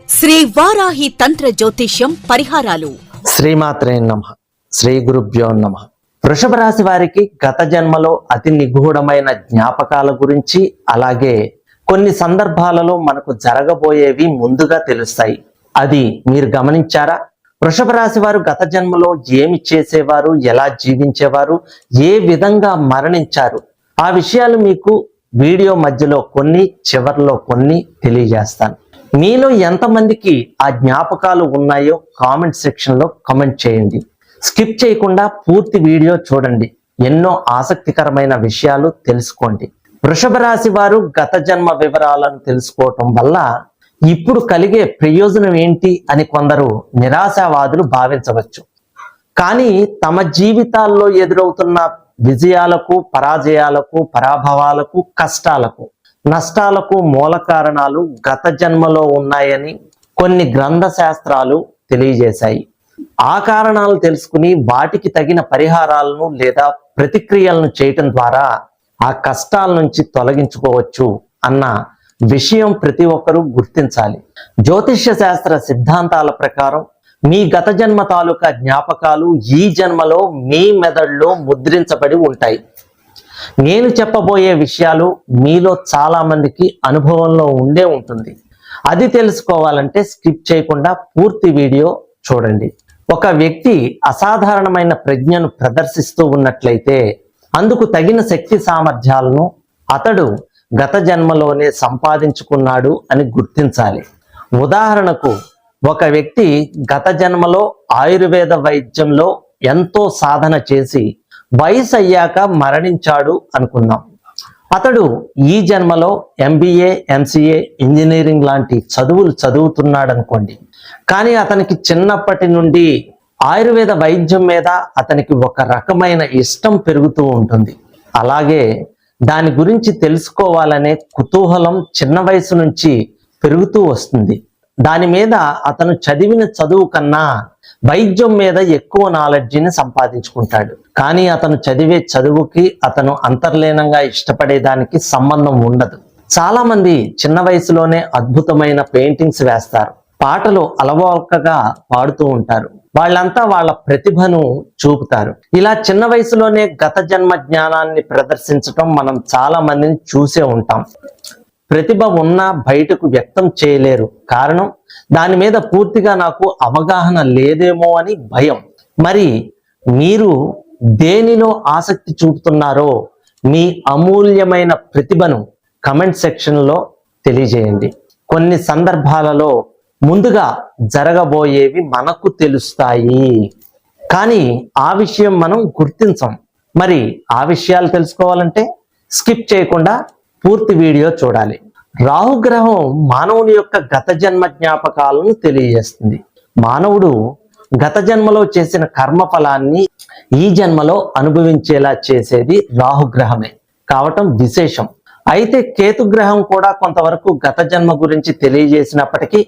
శ్రీ వారాహి తంత్ర జ్యోతిష్యం పరిహారాలు. శ్రీమాత్రే నమః. శ్రీ గురుభ్యో నమః. వృషభ రాశి వారికి గత జన్మలో అతి నిగూఢమైన జ్ఞాపకాల గురించి, అలాగే కొన్ని సందర్భాలలో మనకు జరగబోయేవి ముందుగా తెలుస్తాయి. అది మీరు గమనించారా? వృషభ రాశి వారు గత జన్మలో ఏమి చేసేవారు, ఎలా జీవించేవారు, ఏ విధంగా మరణించారు, ఆ విషయాలు మీకు వీడియో మధ్యలో కొన్ని, చివర్లో కొన్ని తెలియజేస్తాను. మీలో ఎంతమందికి ఆ జ్ఞాపకాలు ఉన్నాయో కామెంట్ సెక్షన్లో కామెంట్ చేయండి. స్కిప్ చేయకుండా పూర్తి వీడియో చూడండి. ఎన్నో ఆసక్తికరమైన విషయాలు తెలుసుకోండి. వృషభ రాశి వారు గత జన్మ వివరాలను తెలుసుకోవటం వల్ల ఇప్పుడు కలిగే ప్రయోజనం ఏంటి అని కొందరు నిరాశావాదులు భావించవచ్చు. కానీ తమ జీవితాల్లో ఎదురవుతున్న విజయాలకు, పరాజయాలకు, పరాభవాలకు, కష్టాలకు, నష్టాలకు మూల కారణాలు గత జన్మలో ఉన్నాయని కొన్ని గ్రంథ శాస్త్రాలు తెలియజేశాయి. ఆ కారణాలు తెలుసుకుని వాటికి తగిన పరిహారాలను లేదా ప్రతిక్రియలను చేయటం ద్వారా ఆ కష్టాల నుంచి తొలగించుకోవచ్చు అన్న విషయం ప్రతి ఒక్కరూ గుర్తించాలి. జ్యోతిష్య శాస్త్ర సిద్ధాంతాల ప్రకారం మీ గత జన్మ తాలూకా జ్ఞాపకాలు ఈ జన్మలో మీ మెదడులో ముద్రించబడి ఉంటాయి. నేను చెప్పబోయే విషయాలు మీలో చాలా మందికి అనుభవంలో ఉండే ఉంటుంది. అది తెలుసుకోవాలంటే స్కిప్ చేయకుండా పూర్తి వీడియో చూడండి. ఒక వ్యక్తి అసాధారణమైన ప్రజ్ఞను ప్రదర్శిస్తూ ఉన్నట్లయితే అందుకు తగిన శక్తి సామర్థ్యాలను అతడు గత జన్మలోనే సంపాదించుకున్నాడు అని గుర్తించాలి. ఉదాహరణకు, ఒక వ్యక్తి గత జన్మలో ఆయుర్వేద వైద్యంలో ఎంతో సాధన చేసి వయసు అయ్యాక మరణించాడు అనుకుందాం. అతడు ఈ జన్మలో MBA, MCA, ఇంజనీరింగ్ లాంటి చదువులు చదువుతున్నాడు అనుకోండి. కానీ అతనికి చిన్నప్పటి నుండి ఆయుర్వేద వైద్యం మీద అతనికి ఒక రకమైన ఇష్టం పెరుగుతూ ఉంటుంది. అలాగే దాని గురించి తెలుసుకోవాలనే కుతూహలం చిన్న వయసు నుంచి పెరుగుతూ వస్తుంది. దాని మీద అతను చదివిన చదువు కన్నా వైద్యం మీద ఎక్కువ నాలెడ్జిని సంపాదించుకుంటాడు. కానీ అతను చదివే చదువుకి అతను అంతర్లీనంగా ఇష్టపడేదానికి సంబంధం ఉండదు. చాలా మంది చిన్న వయసులోనే అద్భుతమైన పెయింటింగ్స్ వేస్తారు, పాటలు అలవోకగా పాడుతూ ఉంటారు. వాళ్ళంతా వాళ్ళ ప్రతిభను చూపుతారు. ఇలా చిన్న వయసులోనే గత జన్మ జ్ఞానాన్ని ప్రదర్శించటం మనం చాలా మందిని చూసే ఉంటాం. ప్రతిభ ఉన్నా బయటకు వ్యక్తం చేయలేరు. కారణం, దాని మీద పూర్తిగా నాకు అవగాహన లేదేమో అని భయం. మరి మీరు దేనిలో ఆసక్తి చూపుతున్నారో మీ అమూల్యమైన ప్రతిభను కమెంట్ సెక్షన్లో తెలియజేయండి. కొన్ని సందర్భాలలో ముందుగా జరగబోయేవి మనకు తెలుస్తాయి, కానీ ఆ విషయం మనం గుర్తించం. మరి ఆ విషయాలు తెలుసుకోవాలంటే స్కిప్ చేయకుండా పూర్తి వీడియో చూడాలి. రాహుగ్రహం మానవుని యొక్క గత జన్మ జ్ఞాపకాలను తెలియజేస్తుంది. మానవుడు గత జన్మలో చేసిన కర్మ ఫలాన్ని ఈ జన్మలో అనుభవించేలా చేసేది రాహుగ్రహమే కావటం విశేషం. అయితే కేతుగ్రహం కూడా కొంతవరకు గత జన్మ గురించి తెలియజేసినప్పటికీ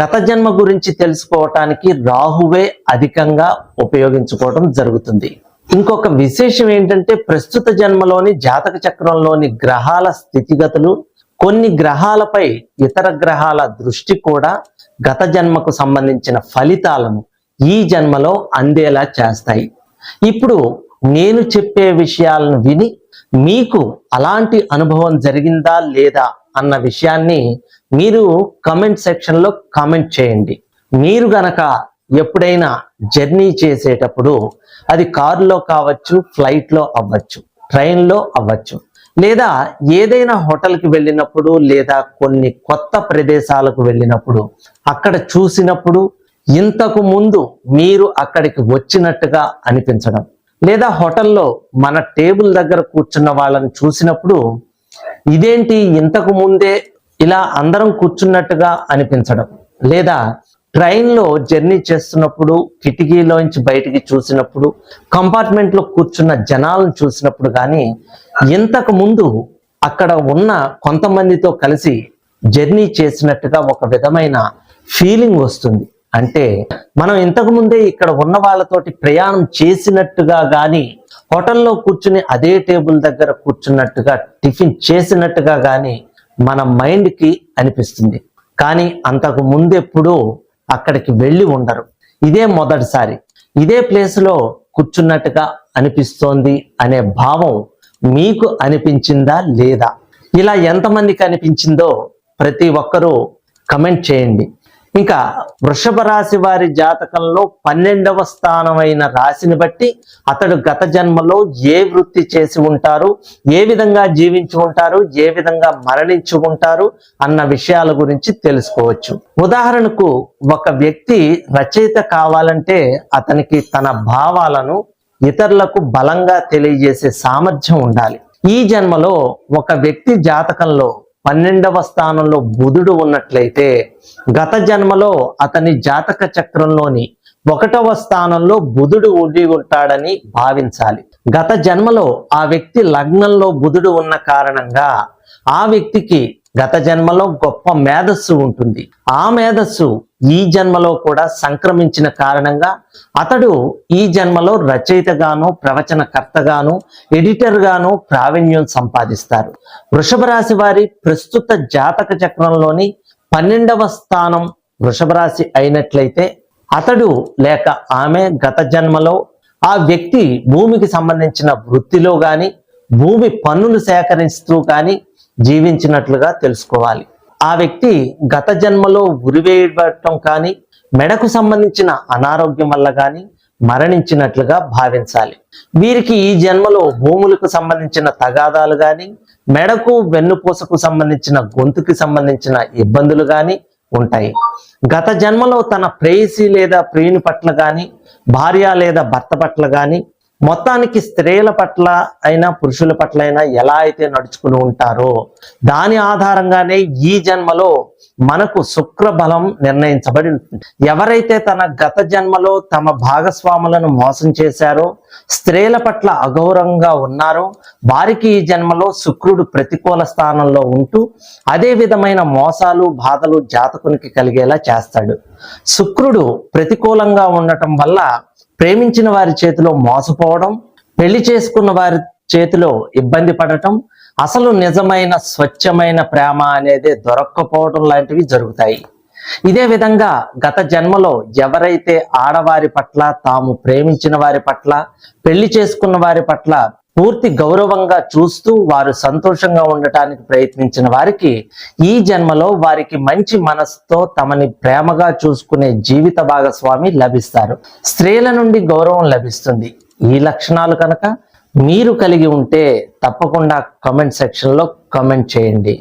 గత జన్మ గురించి తెలుసుకోవటానికి రాహువే అధికంగా ఉపయోగించుకోవడం జరుగుతుంది. ఇంకొక విశేషం ఏంటంటే, ప్రస్తుత జన్మలోని జాతక చక్రంలోని గ్రహాల స్థితిగతులు, కొన్ని గ్రహాలపై ఇతర గ్రహాల దృష్టి కూడా గత జన్మకు సంబంధించిన ఫలితాలను ఈ జన్మలో అందేలా చేస్తాయి. ఇప్పుడు నేను చెప్పే విషయాలను విని మీకు అలాంటి అనుభవం జరిగిందా లేదా అన్న విషయాన్ని మీరు కమెంట్ సెక్షన్లో కామెంట్ చేయండి. మీరు గనక ఎప్పుడైనా జర్నీ చేసేటప్పుడు, అది కారులో కావచ్చు, ఫ్లైట్లో అవ్వచ్చు, ట్రైన్లో అవ్వచ్చు, లేదా ఏదైనా హోటల్కి వెళ్ళినప్పుడు, లేదా కొన్ని కొత్త ప్రదేశాలకు వెళ్ళినప్పుడు అక్కడ చూసినప్పుడు ఇంతకు ముందు మీరు అక్కడికి వచ్చినట్టుగా అనిపించడం, లేదా హోటల్లో మన టేబుల్ దగ్గర కూర్చున్న వాళ్ళని చూసినప్పుడు ఇదేంటి ఇంతకు ముందే ఇలా అందరం కూర్చున్నట్టుగా అనిపించడం, లేదా ట్రైన్లో జర్నీ చేస్తున్నప్పుడు కిటికీలోంచి బయటికి చూసినప్పుడు, కంపార్ట్మెంట్లో కూర్చున్న జనాలను చూసినప్పుడు, కానీ ఇంతకు ముందు అక్కడ ఉన్న కొంతమందితో కలిసి జర్నీ చేసినట్టుగా ఒక విధమైన ఫీలింగ్ వస్తుంది. అంటే మనం ఇంతకు ముందే ఇక్కడ ఉన్న వాళ్ళతోటి ప్రయాణం చేసినట్టుగా, కానీ హోటల్లో కూర్చుని అదే టేబుల్ దగ్గర కూర్చున్నట్టుగా, టిఫిన్ చేసినట్టుగా కానీ మన మైండ్కి అనిపిస్తుంది. కానీ అంతకు ముందెప్పుడూ అక్కడికి వెళ్ళి ఉండరు. ఇదే మొదటిసారి ఇదే ప్లేస్లో కూర్చున్నట్టుగా అనిపిస్తోంది అనే భావం మీకు అనిపించిందా లేదా? ఇలా ఎంతమందికి అనిపించిందో ప్రతి ఒక్కరూ కమెంట్ చేయండి. ఇంకా వృషభ రాశి వారి జాతకంలో 12వ స్థానమైన రాశిని బట్టి అతడు గత జన్మలో ఏ వృత్తి చేసి ఉంటారు, ఏ విధంగా జీవించి ఉంటారు, ఏ విధంగా మరణించి ఉంటారు అన్న విషయాల గురించి తెలుసుకోవచ్చు. ఉదాహరణకు ఒక వ్యక్తి రచయిత కావాలంటే అతనికి తన భావాలను ఇతరులకు బలంగా తెలియజేసే సామర్థ్యం ఉండాలి. ఈ జన్మలో ఒక వ్యక్తి జాతకంలో 12వ స్థానంలో బుధుడు ఉన్నట్లయితే గత జన్మలో అతని జాతక చక్రంలోని 1వ స్థానంలో బుధుడు ఉండి ఉంటాడని భావించాలి. గత జన్మలో ఆ వ్యక్తి లగ్నంలో బుధుడు ఉన్న కారణంగా ఆ వ్యక్తికి గత జన్మలో గొప్ప మేధస్సు ఉంటుంది. ఆ మేధస్సు ఈ జన్మలో కూడా సంక్రమించిన కారణంగా అతడు ఈ జన్మలో రచయితగాను, ప్రవచనకర్తగాను, ఎడిటర్గాను ప్రావీణ్యం సంపాదిస్తారు. వృషభ రాశి వారి ప్రస్తుత జాతక చక్రంలోని 12వ స్థానం వృషభ రాశి అయినట్లయితే అతడు లేక ఆమె గత జన్మలో ఆ వ్యక్తి భూమికి సంబంధించిన వృత్తిలో గాని, భూమి పన్నులు సేకరిస్తూ కానీ జీవించినట్లుగా తెలుసుకోవాలి. ఆ వ్యక్తి గత జన్మలో ఉరివేయబడటం కానీ, మెడకు సంబంధించిన అనారోగ్యం వల్ల కానీ మరణించినట్లుగా భావించాలి. వీరికి ఈ జన్మలో భూములకు సంబంధించిన తగాదాలు కానీ, మెడకు వెన్నుపూసకు సంబంధించిన గొంతుకి సంబంధించిన ఇబ్బందులు కానీ ఉంటాయి. గత జన్మలో తన ప్రేయసి లేదా ప్రియుని పట్ల కానీ, భార్య లేదా భర్త పట్ల కానీ, మొత్తానికి స్త్రీల పట్ల అయినా పురుషుల పట్ల అయినా ఎలా అయితే నడుచుకుని ఉంటారో దాని ఆధారంగానే ఈ జన్మలో మనకు శుక్ర బలం నిర్ణయించబడి ఉంటుంది. ఎవరైతే తన గత జన్మలో తమ భాగస్వాములను మోసం చేశారో, స్త్రీల పట్ల అగౌరవంగా ఉన్నారో వారికి ఈ జన్మలో శుక్రుడు ప్రతికూల స్థానంలో ఉంటూ అదే విధమైన మోసాలు, బాధలు జాతకునికి కలిగేలా చేస్తాడు. శుక్రుడు ప్రతికూలంగా ఉండటం వల్ల ప్రేమించిన వారి చేతిలో మోసపోవడం, పెళ్లి చేసుకున్న వారి చేతిలో ఇబ్బంది పడటం, అసలు నిజమైన స్వచ్ఛమైన ప్రేమ అనేది దొరక్కపోవడం లాంటివి జరుగుతాయి. ఇదే విధంగా గత జన్మలో ఎవరైతే ఆడవారి పట్ల, తాము ప్రేమించిన వారి పట్ల, పెళ్లి చేసుకున్న వారి పట్ల పూర్తి గౌరవంగా చూస్తూ వారు సంతోషంగా ఉండటానికి ప్రయత్నించిన వారికి ఈ జన్మలో వారికి మంచి మనసుతో తమని ప్రేమగా చూసుకునే జీవిత భాగస్వామి లభిస్తారు. స్త్రీల నుండి గౌరవం లభిస్తుంది. ఈ లక్షణాలు కనుక మీరు కలిగి ఉంటే తప్పకుండా కామెంట్ సెక్షన్ లో కామెంట్ చేయండి.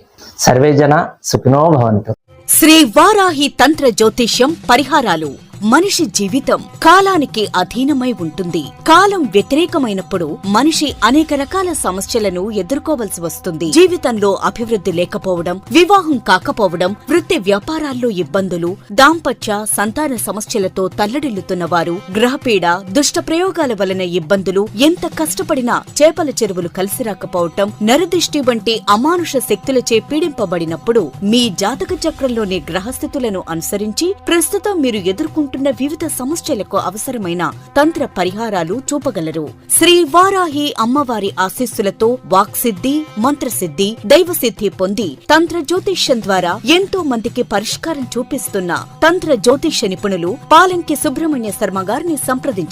సర్వేజన సుఖినో భవంతు. శ్రీ వారాహి తంత్ర జ్యోతిష్యం పరిహారాలు. మనిషి జీవితం కాలానికి అధీనమై ఉంటుంది. కాలం వ్యతిరేకమైనప్పుడు మనిషి అనేక రకాల సమస్యలను ఎదుర్కోవలసి వస్తుంది. జీవితంలో అభివృద్ధి లేకపోవడం, వివాహం కాకపోవడం, వృత్తి వ్యాపారాల్లో ఇబ్బందులు, దాంపత్య సంతాన సమస్యలతో తల్లడిల్లుతున్న వారు, గ్రహపీడ, దుష్ట ప్రయోగాల వలన ఇబ్బందులు, ఎంత కష్టపడినా చేపల చెరువులు కలిసి రాకపోవటం, నరదిష్టి వంటి అమానుష శక్తులచే పీడింపబడినప్పుడు మీ జాతక చక్రంలోని గ్రహస్థితులను అనుసరించి ప్రస్తుతం మీరు ఎదుర్కొంటున్న వివిధ సమస్యలకు అవసరమైన తంత్ర పరిహారాలు చూపగలరు. శ్రీ వారాహి అమ్మవారి ఆశీస్సులతో వాక్సిద్ధి, మంత్రసిద్ధి, దైవసిద్ధి పొంది తంత్ర జ్యోతిష్యం ద్వారా ఎంతో మందికి పరిష్కారం చూపిస్తున్న తంత్ర జ్యోతిష్య నిపుణులు పాలంకి సుబ్రహ్మణ్య శర్మ గారిని సంప్రదించండి.